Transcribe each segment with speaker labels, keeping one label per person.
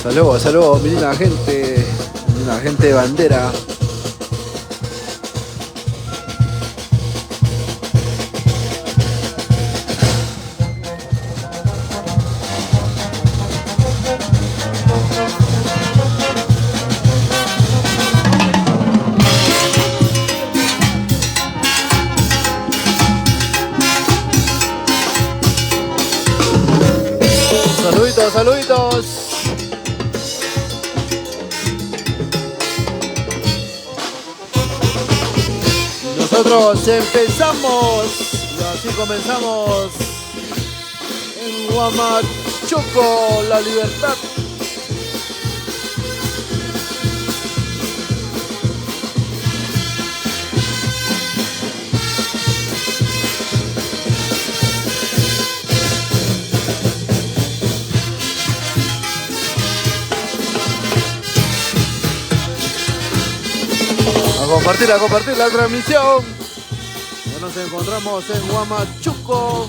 Speaker 1: Saludos, mi linda gente de bandera. Saluditos. Nosotros empezamos, y así comenzamos en Huamachuco, La Libertad. A compartir la transmisión. Ya nos encontramos en Huamachuco.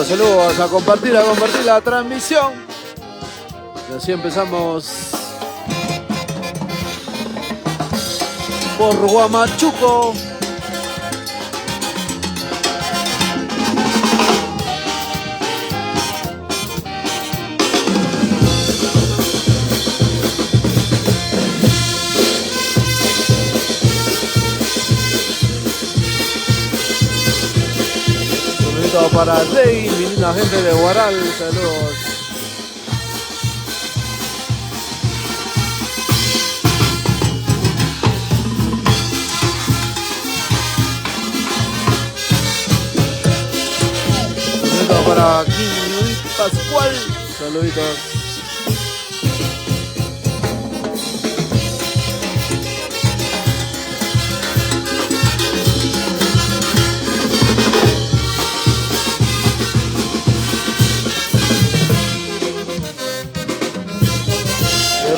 Speaker 1: Saludos, a compartir la transmisión. Y así empezamos por Huamachuco. Para Rey, mi linda gente de Huaral, saludos. Saludos para Kim Pascual, saluditos.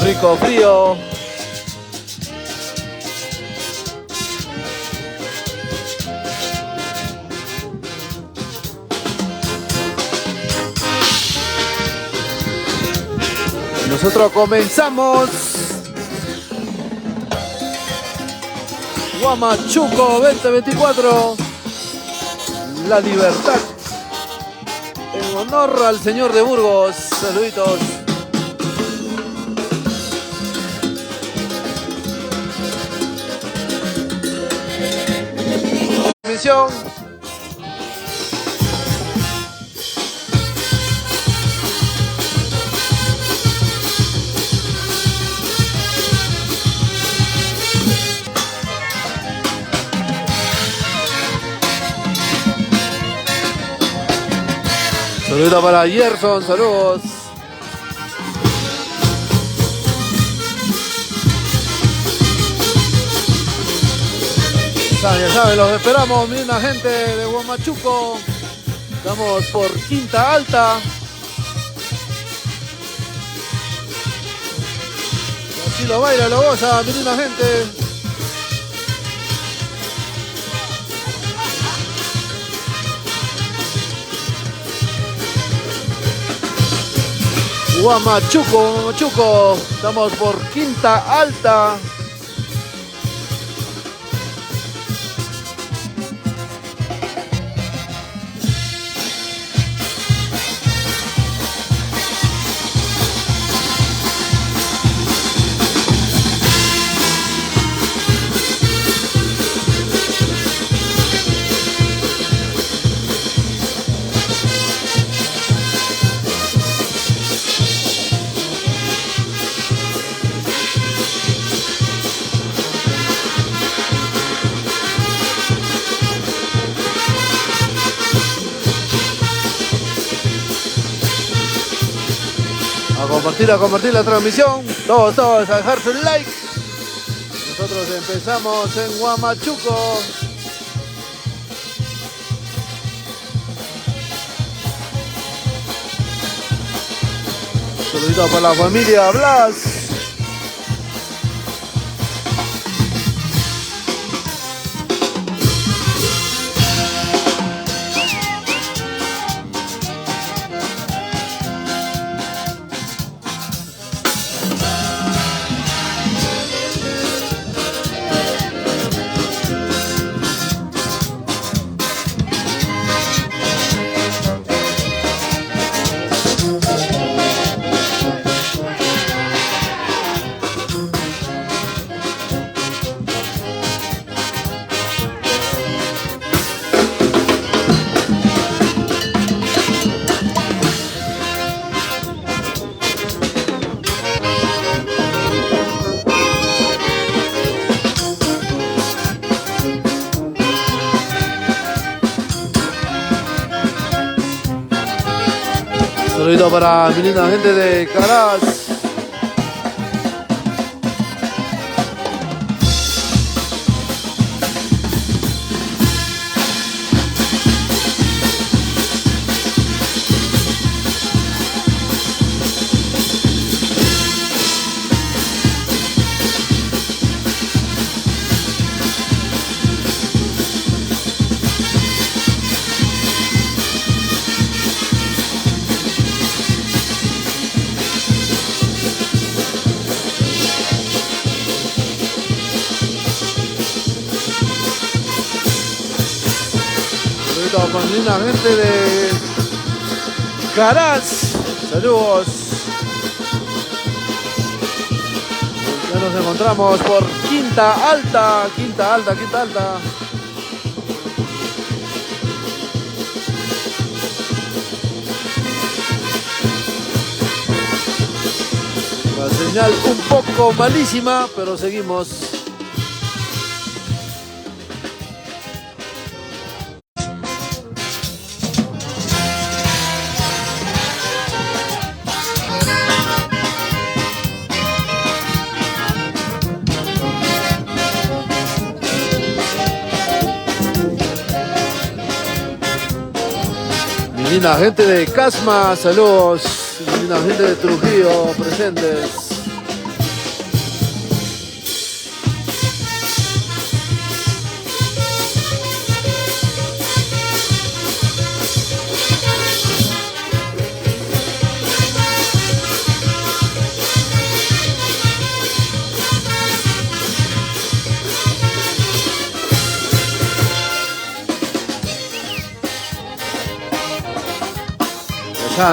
Speaker 1: Rico frío. Nosotros comenzamos Huamachuco 2024, La Libertad, en honor al señor de Burgos. Saluditos. Saludos para Gerson, saludos. Ya saben, los esperamos, mi gente de Huamachuco. Estamos por Quinta Alta. Así lo baila, lo goza, mi linda gente. Huamachuco, estamos por Quinta Alta. compartir la transmisión. Todos a dejar su like. Nosotros empezamos en Huamachuco. Saludito para la familia Blas. Saludito para mi linda gente de Caraz. Con mi linda gente de Caraz. Saludos. Ya nos encontramos por Quinta Alta. La señal un poco malísima, pero seguimos. Linda gente de Casma, saludos. Linda gente de Trujillo, presentes.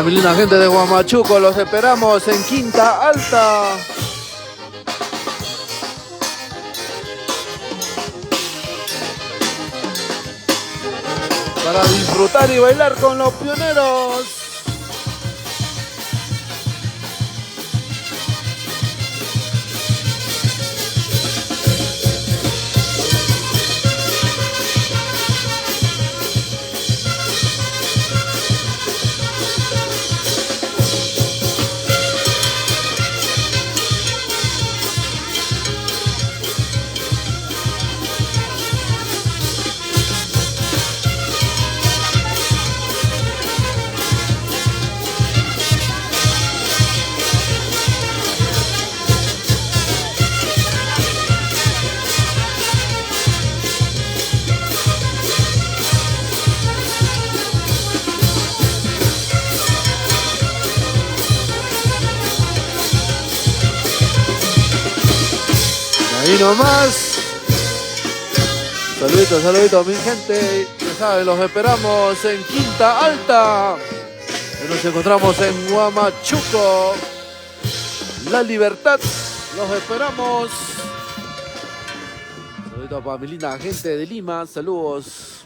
Speaker 1: Mi linda gente de Huamachuco, los esperamos en Quinta Alta. Para disfrutar y bailar con los pioneros. Ahí nomás. Saluditos mi gente. Ya saben, los esperamos en Quinta Alta. Nos encontramos en Huamachuco. La Libertad. Los esperamos. Saluditos para mi linda gente de Lima. Saludos.